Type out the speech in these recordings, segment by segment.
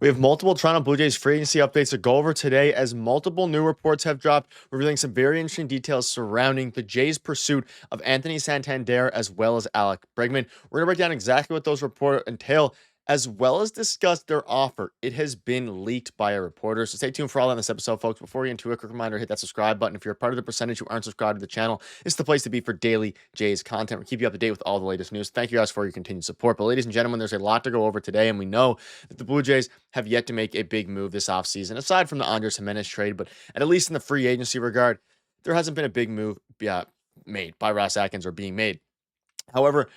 We have multiple Toronto Blue Jays free agency updates to go over today as multiple new reports have dropped, revealing some very interesting details surrounding the Jays' pursuit of Anthony Santander as well as Alek Bregman. We're going to break down exactly what those reports entail, as well as discuss their offer. It has been leaked by a reporter, so stay tuned for all that in this episode, folks. Before we get into a quick reminder, hit that subscribe button. If you're a part of the percentage who aren't subscribed to the channel, it's the place to be for daily Jays content. We'll keep you up to date with all the latest news. Thank you guys for your continued support. But ladies and gentlemen, there's a lot to go over today, and we know that the Blue Jays have yet to make a big move this offseason, aside from the Andres Gimenez trade, but at least in the free agency regard, there hasn't been a big move made by Ross Atkins or being made. However,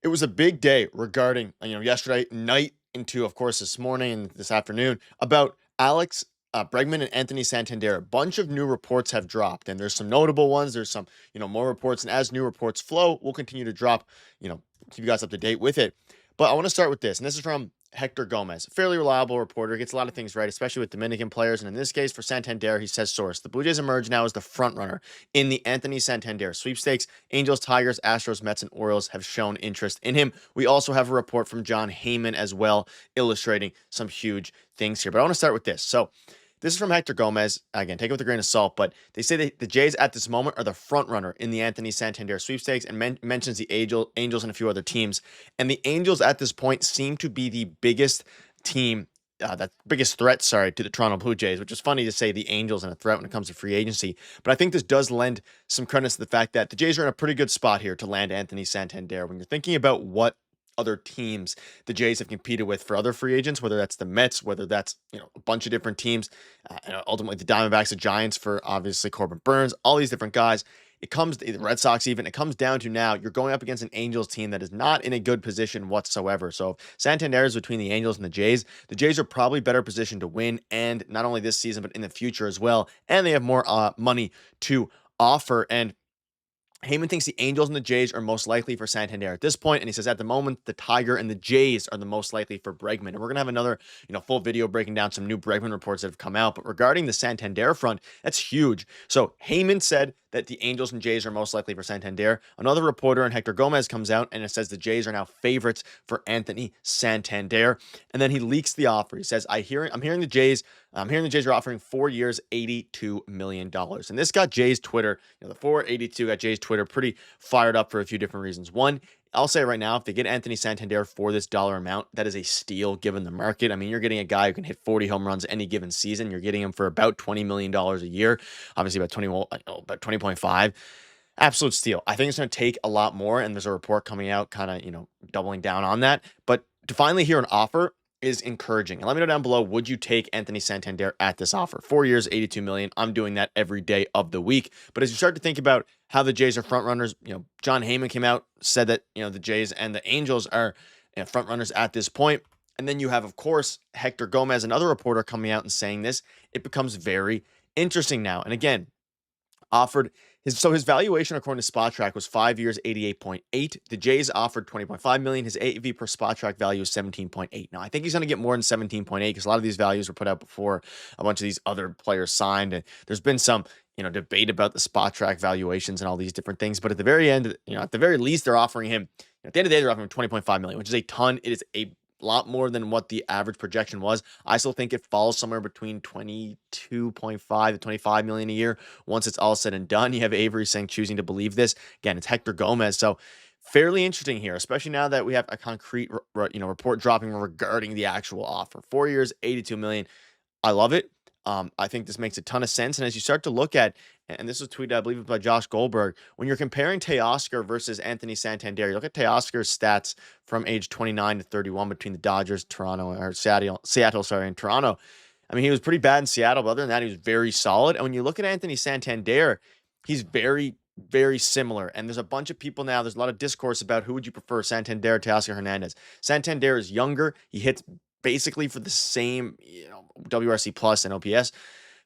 it was a big day regarding, yesterday night into, of course, this morning and this afternoon about Alex Bregman and Anthony Santander. A bunch of new reports have dropped, and there's some notable ones. There's some, more reports, and as new reports flow, we'll continue to drop, keep you guys up to date with it. But I want to start with this, and this is from Hector Gomez, a fairly reliable reporter, gets a lot of things right, especially with Dominican players. And in this case, for Santander, he says, source, the Blue Jays emerge now as the front runner in the Anthony Santander sweepstakes. Angels, Tigers, Astros, Mets, and Orioles have shown interest in him. We also have a report from Jon Heyman as well, illustrating some huge things here. But I want to start with this. So this is from Hector Gomez. Again, take it with a grain of salt, but they say that the Jays at this moment are the front runner in the Anthony Santander sweepstakes, and mentions the Angels and a few other teams. And the Angels at this point seem to be the biggest team, biggest threat, to the Toronto Blue Jays, which is funny to say the Angels and a threat when it comes to free agency. But I think this does lend some credit to the fact that the Jays are in a pretty good spot here to land Anthony Santander. When you're thinking about what other teams the Jays have competed with for other free agents, whether that's the Mets, whether that's, a bunch of different teams, and ultimately the Diamondbacks, the Giants for obviously Corbin Burns, all these different guys. It comes to the Red Sox even. It comes down to now you're going up against an Angels team that is not in a good position whatsoever. So if Santander is between the Angels and the Jays are probably better positioned to win, and not only this season but in the future as well. And they have more money to offer. And Heyman thinks the Angels and the Jays are most likely for Santander at this point, and he says at the moment the Tiger and the Jays are the most likely for Bregman. And we're gonna have another, full video breaking down some new Bregman reports that have come out. But regarding the Santander front, that's huge. So Heyman said that the Angels and Jays are most likely for Santander. Another reporter, and Hector Gomez, comes out and it says the Jays are now favorites for Anthony Santander. And then he leaks the offer. He says, I'm hearing the Jays are offering 4 years, $82 million. And this got Jays Twitter, the 482 got Jays Twitter pretty fired up for a few different reasons. One, I'll say right now, if they get Anthony Santander for this dollar amount, that is a steal given the market. I mean, you're getting a guy who can hit 40 home runs any given season. You're getting him for about $20 million a year, obviously about 20.5. Absolute steal. I think it's going to take a lot more, and there's a report coming out kind of, doubling down on that. But to finally hear an offer is encouraging. And let me know down below, would you take Anthony Santander at this offer? 4 years, $82 million. I'm doing that every day of the week. But as you start to think about how the Jays are front runners, Jon Heyman came out, said that, the Jays and the Angels are front runners at this point. And then you have, of course, Hector Gomez, another reporter, coming out and saying this. It becomes very interesting now. And again, his valuation according to Spotrac was 5 years, 88.8. The Jays offered 20.5 million. His AAV per Spotrac value is 17.8. Now, I think he's going to get more than 17.8 because a lot of these values were put out before a bunch of these other players signed. And there's been some, debate about the Spotrac valuations and all these different things. But at the very end, at the very least, they're offering him, at the end of the day, they're offering him 20.5 million, which is a ton. It is a lot more than what the average projection was. I still think it falls somewhere between 22.5 to 25 million a year once it's all said and done. You have Avery saying choosing to believe this. Again, it's Hector Gomez. So fairly interesting here, especially now that we have a concrete report dropping regarding the actual offer. 4 years, 82 million. I love it. I think this makes a ton of sense. And as you start to look at, and this was tweeted, I believe, by Josh Goldberg, when you're comparing Teoscar versus Anthony Santander, you look at Teoscar's stats from age 29 to 31 between the Dodgers, Seattle, and Toronto. I mean, he was pretty bad in Seattle, but other than that, he was very solid. And when you look at Anthony Santander, he's very, very similar. And there's a bunch of people now, there's a lot of discourse about who would you prefer, Santander or Teoscar Hernandez. Santander is younger. He hits basically for the same, WRC plus and OPS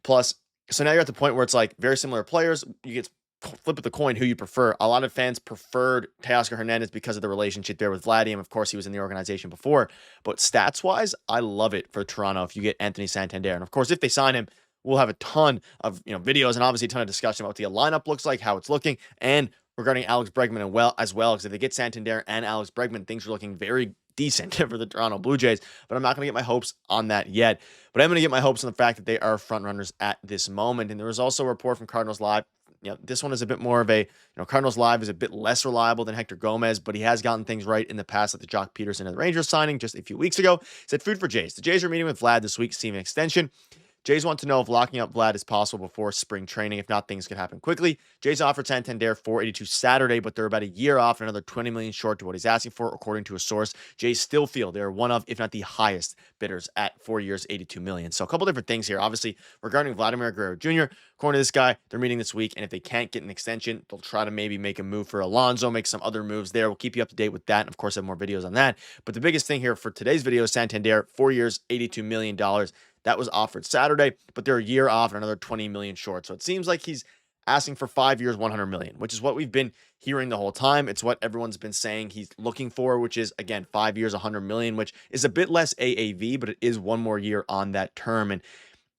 plus. So now you're at the point where it's like very similar players. You get flip of the coin who you prefer. A lot of fans preferred Teoscar Hernandez because of the relationship there with Vladimir. Of course, he was in the organization before. But stats-wise, I love it for Toronto if you get Anthony Santander. And of course, if they sign him, we'll have a ton of videos and obviously a ton of discussion about what the lineup looks like, how it's looking, and regarding Alex Bregman as well. Because if they get Santander and Alex Bregman, things are looking very decent for the Toronto Blue Jays, but I'm not going to get my hopes on that yet. But I'm going to get my hopes on the fact that they are front runners at this moment. And there was also a report from Cardinals Live. This one is a bit more of a, Cardinals Live is a bit less reliable than Hector Gomez, but he has gotten things right in the past, like the Jock Peterson and the Rangers signing just a few weeks ago. He said, food for Jays. The Jays are meeting with Vlad this week, seeing an extension. Jays want to know if locking up Vlad is possible before spring training. If not, things could happen quickly. Jays offered Santander $482 Saturday, but they're about a year off, another $20 million short to what he's asking for, according to a source. Jays still feel they're one of, if not the highest bidders at 4 years, $82 million. So a couple different things here. Obviously, regarding Vladimir Guerrero Jr., according to this guy, they're meeting this week, and if they can't get an extension, they'll try to maybe make a move for Alonso, make some other moves there. We'll keep you up to date with that, and of course, have more videos on that. But the biggest thing here for today's video is Santander, 4 years, $82 million. That was offered Saturday, but they're a year off and another $20 million short. So it seems like he's asking for 5 years, $100 million, which is what we've been hearing the whole time. It's what everyone's been saying he's looking for, which is, again, 5 years, $100 million, which is a bit less AAV, but it is one more year on that term. And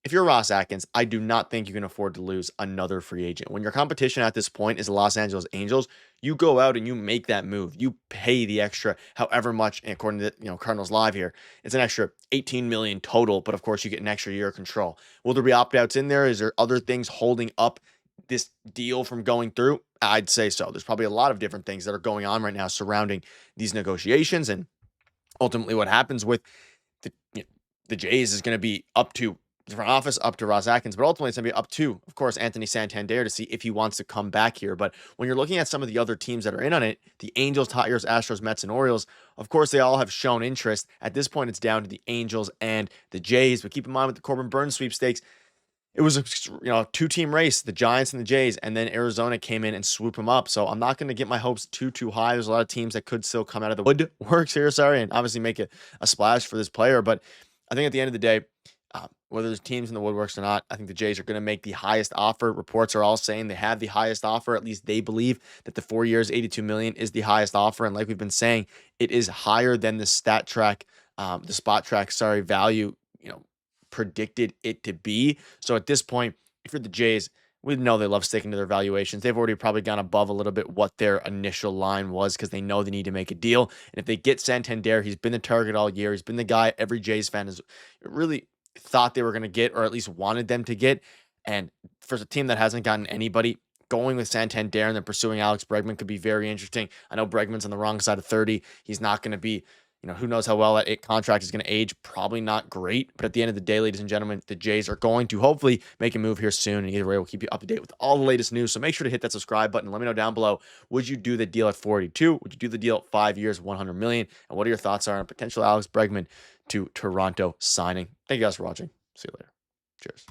if you're Ross Atkins, I do not think you can afford to lose another free agent. When your competition at this point is the Los Angeles Angels, you go out and you make that move. You pay the extra, however much, according to Cardinals Live here, it's an extra $18 million total, but of course you get an extra year of control. Will there be opt-outs in there? Is there other things holding up this deal from going through? I'd say so. There's probably a lot of different things that are going on right now surrounding these negotiations, and ultimately what happens with the Jays is going to be up to the front office, up to Ross Atkins, but ultimately it's going to be up to, of course, Anthony Santander to see if he wants to come back here. But when you're looking at some of the other teams that are in on it, the Angels, Tigers, Astros, Mets, and Orioles, of course, they all have shown interest. At this point, it's down to the Angels and the Jays. But keep in mind with the Corbin Burns sweepstakes, it was a two-team race, the Giants and the Jays, and then Arizona came in and swooped them up. So I'm not going to get my hopes too high. There's a lot of teams that could still come out of the woodworks here, and obviously make a splash for this player. But I think at the end of the day, whether there's teams in the woodworks or not, I think the Jays are going to make the highest offer. Reports are all saying they have the highest offer. At least they believe that the 4 years, $82 million is the highest offer. And like we've been saying, it is higher than the Spot Track, value, predicted it to be. So at this point, if you're the Jays, we know they love sticking to their valuations. They've already probably gone above a little bit what their initial line was because they know they need to make a deal. And if they get Santander, he's been the target all year. He's been the guy every Jays fan has really thought they were going to get, or at least wanted them to get. And for a team that hasn't gotten anybody, going with Santander and then pursuing Alex Bregman could be very interesting. I know Bregman's on the wrong side of 30. He's not going to be, who knows how well that contract is going to age. Probably not great. But at the end of the day, ladies and gentlemen, the Jays are going to hopefully make a move here soon. And either way, we'll keep you up to date with all the latest news. So make sure to hit that subscribe button. Let me know down below. Would you do the deal at 42? Would you do the deal at 5 years, $100 million? And what are your thoughts on potential Alex Bregman to Toronto signing? Thank you guys for watching. See you later. Cheers.